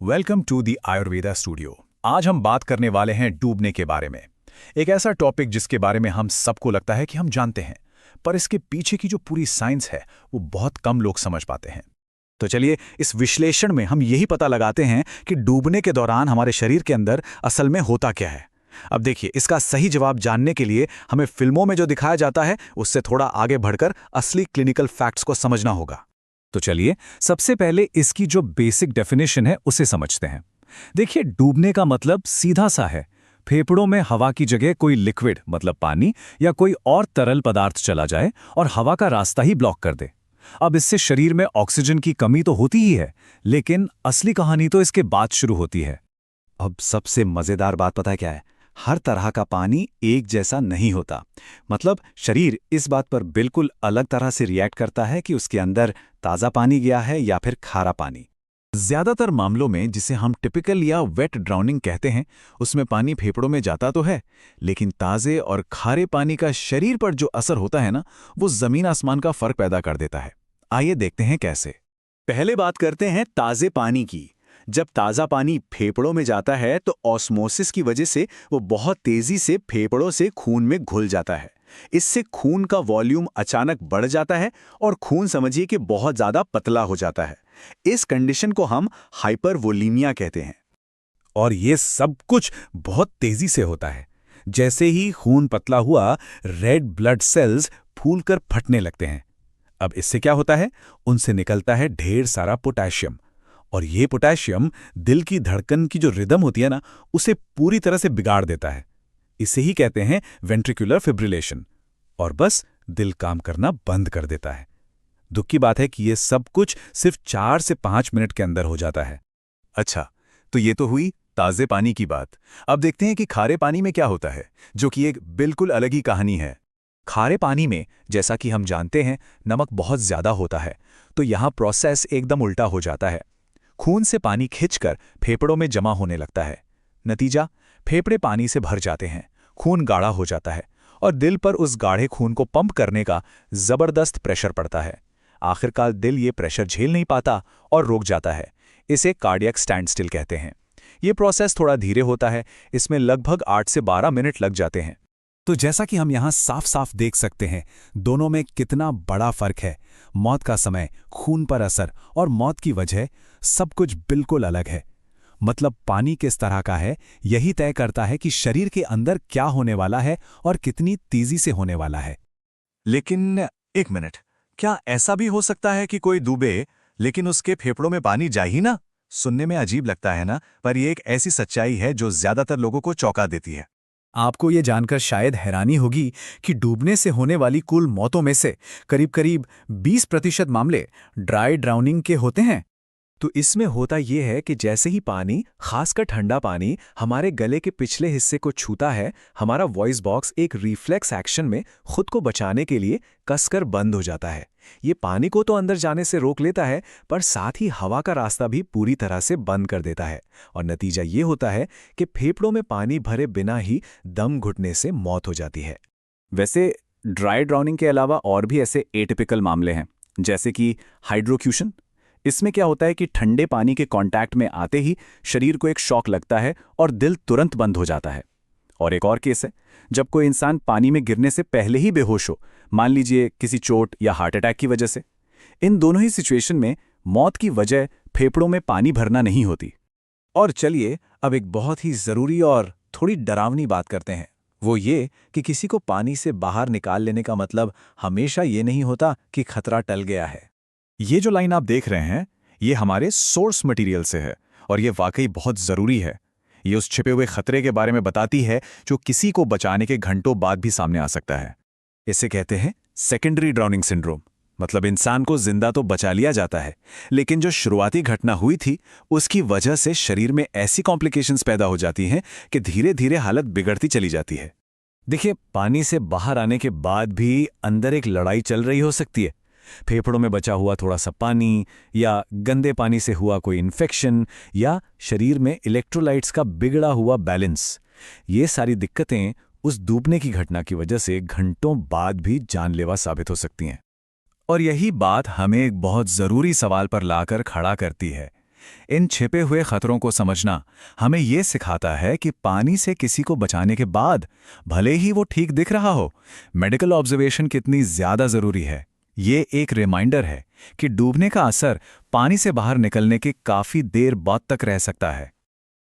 Welcome to the Ayurveda studio. आज हम बात करने वाले हैं डूबने के बारे में। एक ऐसा टॉपिक जिसके बारे में हम सबको लगता है कि हम जानते हैं, पर इसके पीछे की जो पूरी साइंस है वो बहुत कम लोग समझ पाते हैं। तो चलिए इस विश्लेषण में हम यही पता लगाते हैं कि डूबने के दौरान हमारे शरीर के अंदर असल में होता क्या है। अब देखिए, इसका सही जवाब जानने के लिए हमें फिल्मों में जो दिखाया जाता है उससे थोड़ा आगे बढ़कर असली क्लिनिकल फैक्ट्स को समझना होगा। तो चलिए सबसे पहले इसकी जो बेसिक डेफिनेशन है उसे समझते हैं। देखिए, डूबने का मतलब सीधा सा है, फेफड़ों में हवा की जगह कोई लिक्विड मतलब पानी या कोई और तरल पदार्थ चला जाए और हवा का रास्ता ही ब्लॉक कर दे। अब इससे शरीर में ऑक्सीजन की कमी तो होती ही है, लेकिन असली कहानी तो इसके बाद शुरू होती है। अब सबसे मजेदार बात पता है क्या है? हर तरह का पानी एक जैसा नहीं होता। मतलब शरीर इस बात पर बिल्कुल अलग तरह से रिएक्ट करता है कि उसके अंदर ताज़ा पानी गया है या फिर खारा पानी। ज्यादातर मामलों में जिसे हम टिपिकल या वेट ड्राउनिंग कहते हैं, उसमें पानी फेफड़ों में जाता तो है, लेकिन ताज़े और खारे पानी का शरीर पर जो असर होता है ना, वो जमीन आसमान का फर्क पैदा कर देता है। आइए देखते हैं कैसे। पहले बात करते हैं ताज़े पानी की। जब ताज़ा पानी फेफड़ों में जाता है तो ऑस्मोसिस की वजह से वो बहुत तेज़ी से फेफड़ों से खून में घुल जाता है। इससे खून का वॉल्यूम अचानक बढ़ जाता है और खून समझिए कि बहुत ज़्यादा पतला हो जाता है। इस कंडीशन को हम हाइपरवोलीमिया कहते हैं। और ये सब कुछ बहुत तेज़ी से होता है। जैसे ही खून पतला हुआ, रेड ब्लड सेल्स फूलकर फटने लगते हैं। अब इससे क्या होता है? उनसे निकलता है ढेर सारा पोटेशियम, और ये पोटेशियम दिल की धड़कन की जो रिदम होती है ना, उसे पूरी तरह से बिगाड़ देता है। इसे ही कहते हैं वेंट्रिकुलर फिब्रिलेशन, और बस दिल काम करना बंद कर देता है। दुख की बात है कि ये सब कुछ सिर्फ 4 से 5 मिनट के अंदर हो जाता है। अच्छा, तो ये तो हुई ताज़े पानी की बात। अब देखते हैं कि खारे पानी में क्या होता है, जो कि एक बिल्कुल अलग ही कहानी है। खारे पानी में, जैसा कि हम जानते हैं, नमक बहुत ज्यादा होता है, तो यहाँ प्रोसेस एकदम उल्टा हो जाता है। खून से पानी खिंचकर फेफड़ों में जमा होने लगता है। नतीजा, फेफड़े पानी से भर जाते हैं, खून गाढ़ा हो जाता है और दिल पर उस गाढ़े खून को पंप करने का जबरदस्त प्रेशर पड़ता है। आखिरकार दिल ये प्रेशर झेल नहीं पाता और रुक जाता है। इसे कार्डियक स्टैंडस्टिल कहते हैं। ये प्रोसेस थोड़ा धीरे होता है, इसमें लगभग 8 से 12 मिनट लग जाते हैं। तो जैसा कि हम यहाँ साफ साफ देख सकते हैं, दोनों में कितना बड़ा फर्क है। मौत का समय, खून पर असर और मौत की वजह, सब कुछ बिल्कुल अलग है। मतलब पानी किस तरह का है, यही तय करता है कि शरीर के अंदर क्या होने वाला है और कितनी तेजी से होने वाला है। लेकिन एक मिनट, क्या ऐसा भी हो सकता है कि कोई डूबे लेकिन उसके फेफड़ों में पानी जाए ही ना? सुनने में अजीब लगता है ना, पर यह एक ऐसी सच्चाई है जो ज्यादातर लोगों को चौंका देती है। आपको ये जानकर शायद हैरानी होगी कि डूबने से होने वाली कुल मौतों में से करीब-करीब 20% मामले ड्राई ड्राउनिंग के होते हैं। तो इसमें होता यह है कि जैसे ही पानी, खासकर ठंडा पानी, हमारे गले के पिछले हिस्से को छूता है, हमारा वॉइस बॉक्स एक रिफ्लेक्स एक्शन में खुद को बचाने के लिए कसकर बंद हो जाता है। ये पानी को तो अंदर जाने से रोक लेता है, पर साथ ही हवा का रास्ता भी पूरी तरह से बंद कर देता है। और नतीजा ये होता है कि फेफड़ों में पानी भरे बिना ही दम घुटने से मौत हो जाती है। वैसे ड्राई ड्राउनिंग के अलावा और भी ऐसे एटिपिकल मामले हैं, जैसे कि हाइड्रोक्यूशन। इसमें क्या होता है कि ठंडे पानी के कांटेक्ट में आते ही शरीर को एक शॉक लगता है और दिल तुरंत बंद हो जाता है। और एक और केस है, जब कोई इंसान पानी में गिरने से पहले ही बेहोश हो, मान लीजिए किसी चोट या हार्ट अटैक की वजह से। इन दोनों ही सिचुएशन में मौत की वजह फेफड़ों में पानी भरना नहीं होती। और चलिए अब एक बहुत ही जरूरी और थोड़ी डरावनी बात करते हैं। वो ये कि किसी को पानी से बाहर निकाल लेने का मतलब हमेशा ये नहीं होता कि खतरा टल गया है। ये जो लाइन आप देख रहे हैं, ये हमारे सोर्स मटेरियल से है, और ये वाकई बहुत ज़रूरी है। ये उस छिपे हुए खतरे के बारे में बताती है जो किसी को बचाने के घंटों बाद भी सामने आ सकता है। इसे कहते हैं सेकेंडरी ड्राउनिंग सिंड्रोम। मतलब इंसान को जिंदा तो बचा लिया जाता है, लेकिन जो शुरुआती घटना हुई थी उसकी वजह से शरीर में ऐसी कॉम्प्लिकेशंस पैदा हो जाती हैं कि धीरे धीरे हालत बिगड़ती चली जाती है। देखिए, पानी से बाहर आने के बाद भी अंदर एक लड़ाई चल रही हो सकती है। फेफड़ों में बचा हुआ थोड़ा सा पानी, या गंदे पानी से हुआ कोई इन्फेक्शन, या शरीर में इलेक्ट्रोलाइट्स का बिगड़ा हुआ बैलेंस। ये सारी दिक्कतें उस डूबने की घटना की वजह से घंटों बाद भी जानलेवा साबित हो सकती हैं। और यही बात हमें एक बहुत ज़रूरी सवाल पर लाकर खड़ा करती है इन छिपे हुए खतरों को समझना हमें ये सिखाता है कि पानी से किसी को बचाने के बाद, भले ही वो ठीक दिख रहा हो, मेडिकल ऑब्जर्वेशन कितनी ज्यादा जरूरी है। ये एक रिमाइंडर है कि डूबने का असर पानी से बाहर निकलने के काफी देर बाद तक रह सकता है।